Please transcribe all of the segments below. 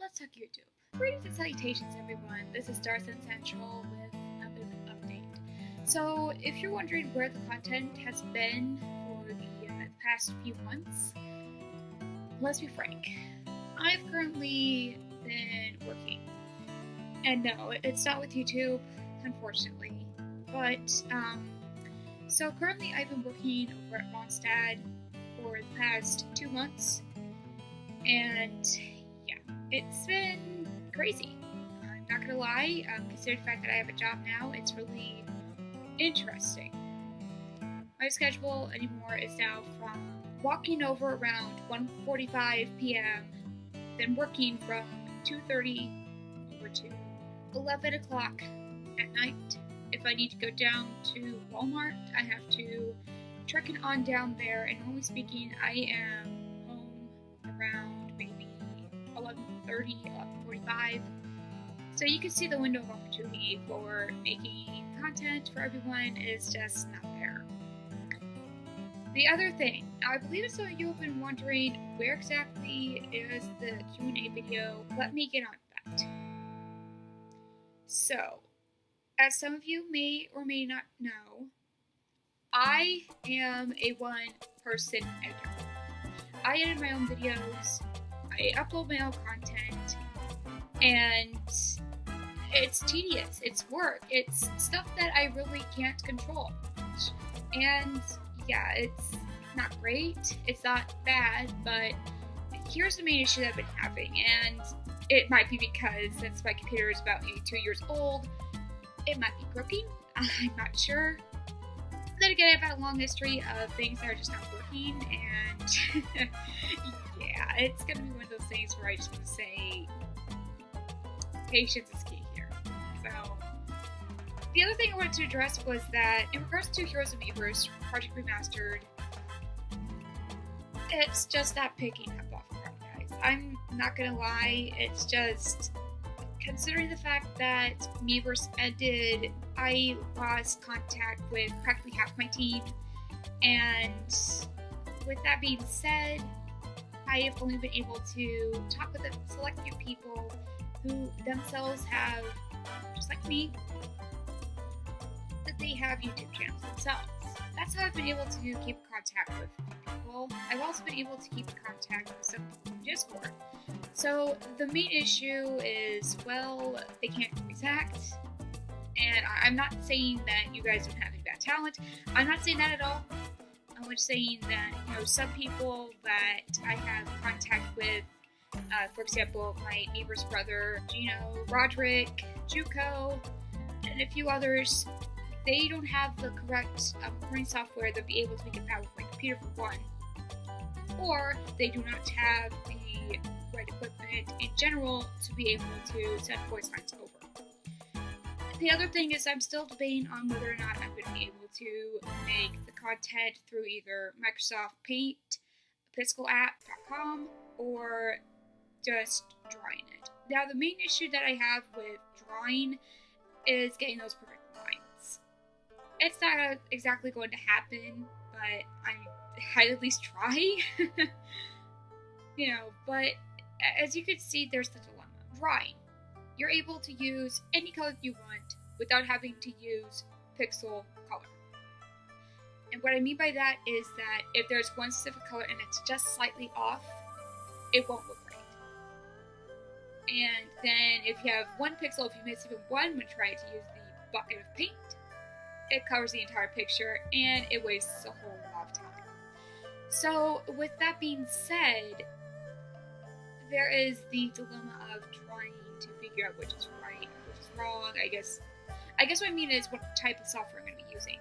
let's talk YouTube. Greetings and salutations, everyone. This is StarSunCentral with a bit of an update. So, if you're wondering where the content has been for the past few months, let's be frank. I've currently been working. And no, it's not with YouTube, unfortunately. But, so currently I've been working over at Ronstadt for the past 2 months. And yeah, it's been crazy. I'm not gonna lie, considering the fact that I have a job now, it's really interesting. My schedule anymore is now from walking over around 1:45 p.m., then working from 2:30 over to 11 o'clock at night. If I need to go down to Walmart, I have to trek it on down there, and normally speaking, I am home around maybe 11:30, 11:45. So you can see the window of opportunity for making content for everyone is just not there. The other thing, I believe some of you have been wondering where exactly is the Q&A video. Let me get on that. So, as some of you may or may not know, I am a one-person editor. I edit my own videos, I upload my own content, and it's tedious, it's work, it's stuff that I really can't control. And yeah, it's not great, it's not bad, but here's the main issue that I've been having, and it might be because since my computer is about maybe 2 years old, it might be crooked, I'm not sure. Then again, I've had a long history of things that are just not working, and yeah, it's gonna be one of those things where I just want to say patience is key here. So, the other thing I wanted to address was that in regards to Heroes of Miiverse Project Remastered, it's just not picking up off the ground, guys. I'm not gonna lie, it's just, considering the fact that Miiverse ended, I lost contact with practically half my team, and with that being said, I have only been able to talk with a select few people who themselves have, just like me, that they have YouTube channels themselves. That's how I've been able to keep contact with people. I've also been able to keep contact with some people from Discord. So the main issue is, well, they can't voice act, and I'm not saying that you guys don't have any bad talent. I'm not saying that at all. I'm just saying that, some people that I have contact with, for example, my Miiverse brother, Gino, Roderick, Juco, and a few others, they don't have the correct recording software to be able to make it compatible with my computer, for one, or they do not have the right equipment in general to be able to send voice lines over. The other thing is I'm still debating on whether or not I'm going to be able to make the content through either Microsoft Paint, pixelapp.com, or just drawing it. Now, the main issue that I have with drawing is getting those perfect lines. It's not exactly going to happen, but I'd at least try. But as you can see, there's the dilemma. Drawing. You're able to use any color you want without having to use pixel color. And what I mean by that is that if there's one specific color and it's just slightly off, it won't look right. And then if you have one pixel, if you miss even one when trying to use the bucket of paint, it covers the entire picture and it wastes a whole lot of time. So with that being said, there is the dilemma of trying to figure out which is right, which is wrong. I guess what I mean is what type of software I'm going to be using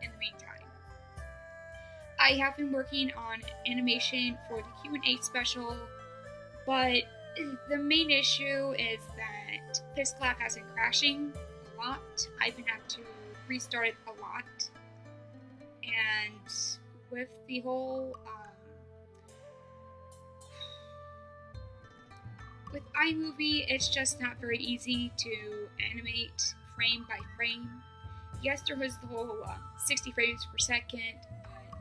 in the meantime. I have been working on animation for the Q&A special, but the main issue is that Pixelapp has been crashing a lot. I've been having to restart it a lot. And with the whole with iMovie, it's just not very easy to animate frame by frame. Yes, there was the whole 60 frames per second, but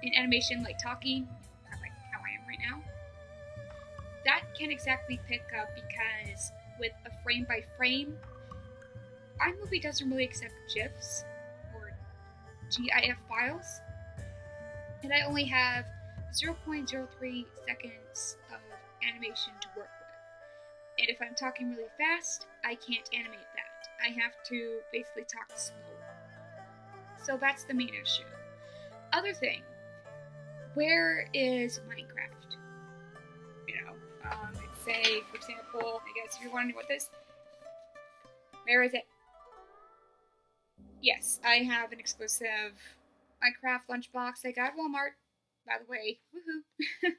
in animation, like talking, how I am right now, that can't exactly pick up because with a frame by frame, iMovie doesn't really accept GIFs or GIF files, and I only have 0.03 seconds of animation to work with. And if I'm talking really fast, I can't animate that. I have to basically talk slower. So that's the main issue. Other thing, where is Minecraft? Let's say, for example, I guess if you're wondering what this, where is it? Yes, I have an exclusive Minecraft lunchbox I got at Walmart, by the way. Woohoo!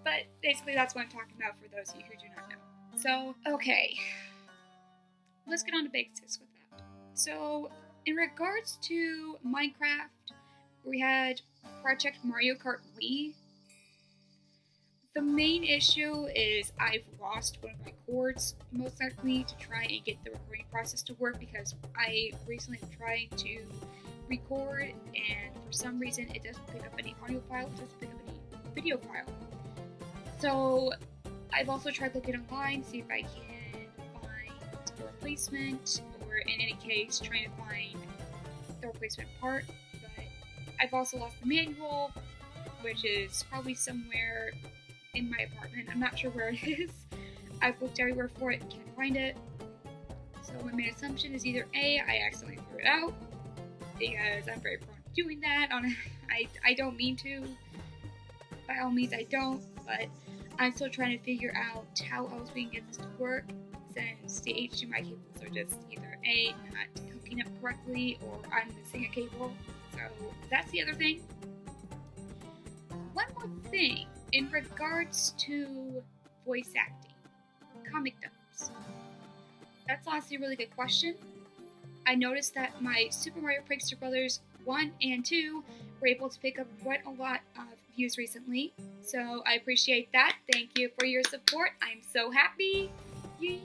But basically, that's what I'm talking about for those of you who do not know. So, okay, let's get on to basics with that. So, in regards to Minecraft, we had Project Mario Kart Wii. The main issue is I've lost one of my cords, most likely, to try and get the recording process to work because I recently tried to record and for some reason it doesn't pick up any audio file, it doesn't pick up any video file. So I've also tried looking online, see if I can find a replacement, or in any case, trying to find the replacement part, but I've also lost the manual, which is probably somewhere in my apartment. I'm not sure where it is. I've looked everywhere for it and can't find it. So my main assumption is either A, I accidentally threw it out, because I'm very prone to doing that. I don't mean to. By all means, I don't, but I'm still trying to figure out how else we can get this to work, since the HDMI cables are just either A, not hooking up correctly, or I'm missing a cable. So that's the other thing. One more thing, in regards to voice acting, comic dubs. That's honestly a really good question. I noticed that my Super Mario Prankster Brothers 1 and 2 were able to pick up quite a lot of views recently, so I appreciate that. Thank you for your support. I'm so happy. Yes.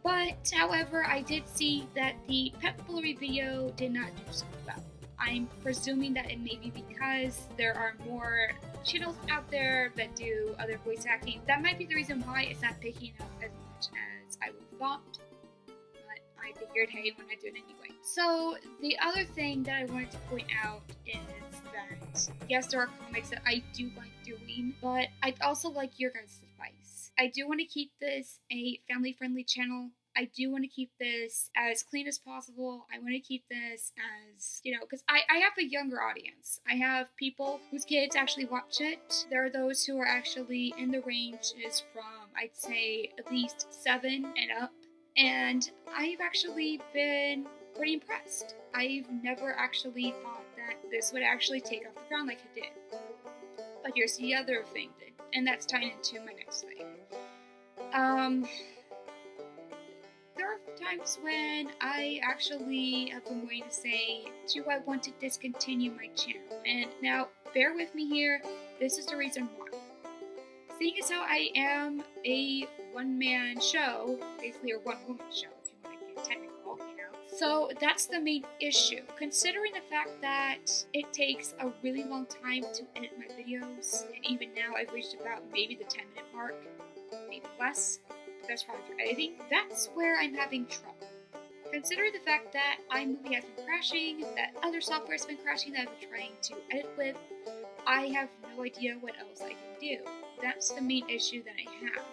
But, however, I did see that the pet foolery video did not do so well. I'm presuming that it may be because there are more channels out there that do other voice acting. That might be the reason why it's not picking up as much as I would have thought. But I figured, hey, why not do it anyway? So the other thing that I wanted to point out is that, yes, there are comics that I do like doing, but I'd also like your guys' advice. I do want to keep this a family-friendly channel. I do want to keep this as clean as possible. I want to keep this as, because I have a younger audience. I have people whose kids actually watch it. There are those who are actually in the ranges from, I'd say, at least 7 and up. And I've actually been pretty impressed. I've never actually thought that this would actually take off the ground like it did. But here's the other thing, and that's tying into my next thing. There are times when I actually have been waiting to say, do I want to discontinue my channel? And now, bear with me here, this is the reason why. Seeing as how I am a one-man show, basically a one-woman show, if you want to get technical, So that's the main issue. Considering the fact that it takes a really long time to edit my videos, and even now I've reached about maybe the 10-minute mark, maybe less. That's probably for editing. That's where I'm having trouble. Considering the fact that iMovie has been crashing, that other software has been crashing that I've been trying to edit with, I have no idea what else I can do. That's the main issue that I have.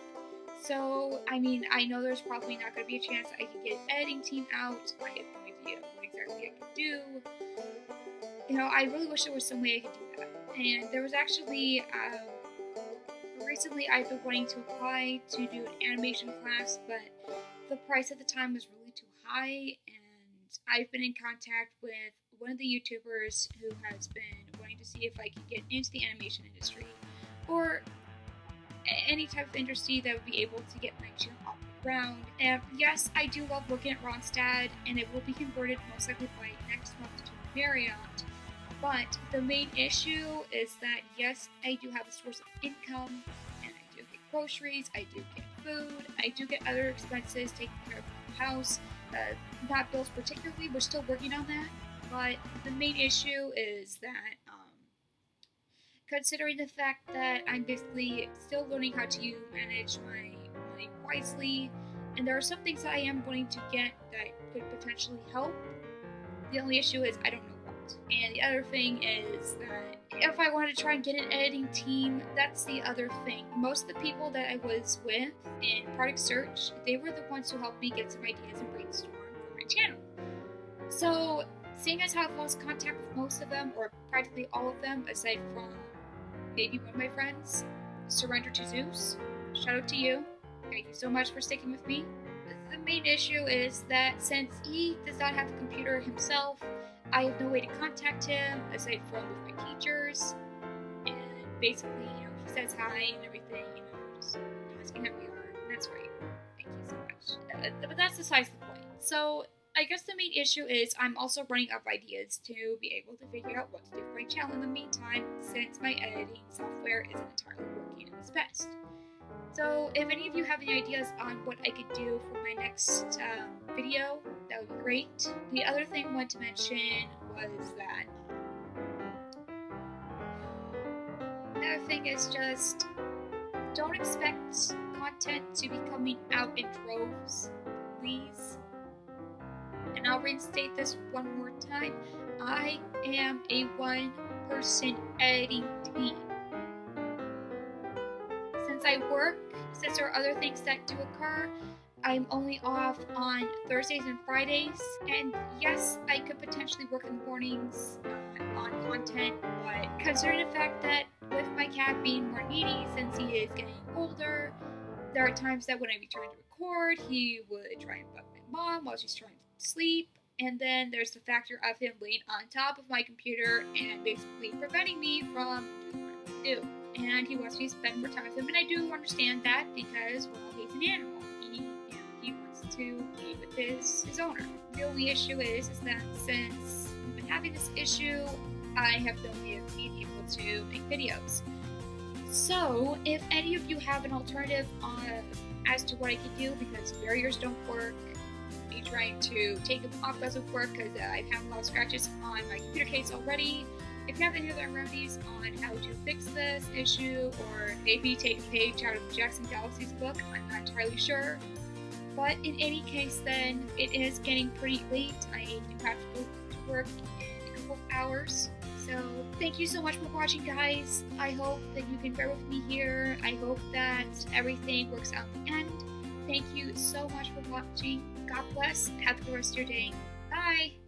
So, I know there's probably not going to be a chance I can get an editing team out. I have no idea what exactly I can do. I really wish there was some way I could do that. And there was actually, recently I've been wanting to apply to do an animation class, but the price at the time was really too high, and I've been in contact with one of the YouTubers who has been wanting to see if I could get into the animation industry, or any type of industry that would be able to get my channel off the ground. And yes, I do love working at Ronstadt, and it will be converted most likely by next month to Marriott. But the main issue is that, yes, I do have a source of income, and I do get groceries, I do get food, I do get other expenses, taking care of the house, not bills particularly, we're still working on that. But the main issue is that considering the fact that I'm basically still learning how to manage my money wisely, and there are some things that I am wanting to get that could potentially help. The only issue is I don't know what. And the other thing is that if I wanted to try and get an editing team, that's the other thing. Most of the people that I was with in product search, they were the ones who helped me get some ideas and brainstorm for my channel. So, seeing as how I've lost contact with most of them, or practically all of them, aside from maybe one of my friends, Surrender to Zeus, shout out to you. Thank you so much for sticking with me. The main issue is that since he does not have a computer himself, I have no way to contact him aside from with my teachers. And basically, he says hi and everything, just asking how we are. And that's great. Thank you so much. But that's besides the point. So, I guess the main issue is I'm also running up ideas to be able to figure out what to do for my channel in the meantime, since my editing software isn't entirely working at its best. So if any of you have any ideas on what I could do for my next video, that would be great. The other thing I wanted to mention was that another thing is just don't expect content to be coming out in droves, please. And I'll reinstate this one more time. I am a one-person editing team. Since there are other things that do occur, I'm only off on Thursdays and Fridays. And yes, I could potentially work in the mornings on content, but considering the fact that with my cat being more needy since he is getting older, there are times that when I return to record, he would try and bug my mom while she's trying to sleep. And then there's the factor of him laying on top of my computer and basically preventing me from doing what I want to do. And he wants me to spend more time with him, and I do understand that because, well, he's an animal. He wants to be with his owner. The only issue is that since we've been having this issue, I have no way of being able to make videos. So, if any of you have an alternative as to what I could do, because barriers don't work, me trying to take them off doesn't work because I've had a lot of scratches on my computer case already. If you have any other remedies on how to fix this issue, or maybe take a page out of Jackson Galaxy's book, I'm not entirely sure. But in any case then, it is getting pretty late. I do have to go to work in a couple of hours. So thank you so much for watching, guys. I hope that you can bear with me here. I hope that everything works out in the end. Thank you so much for watching. God bless. Have a good rest of your day. Bye!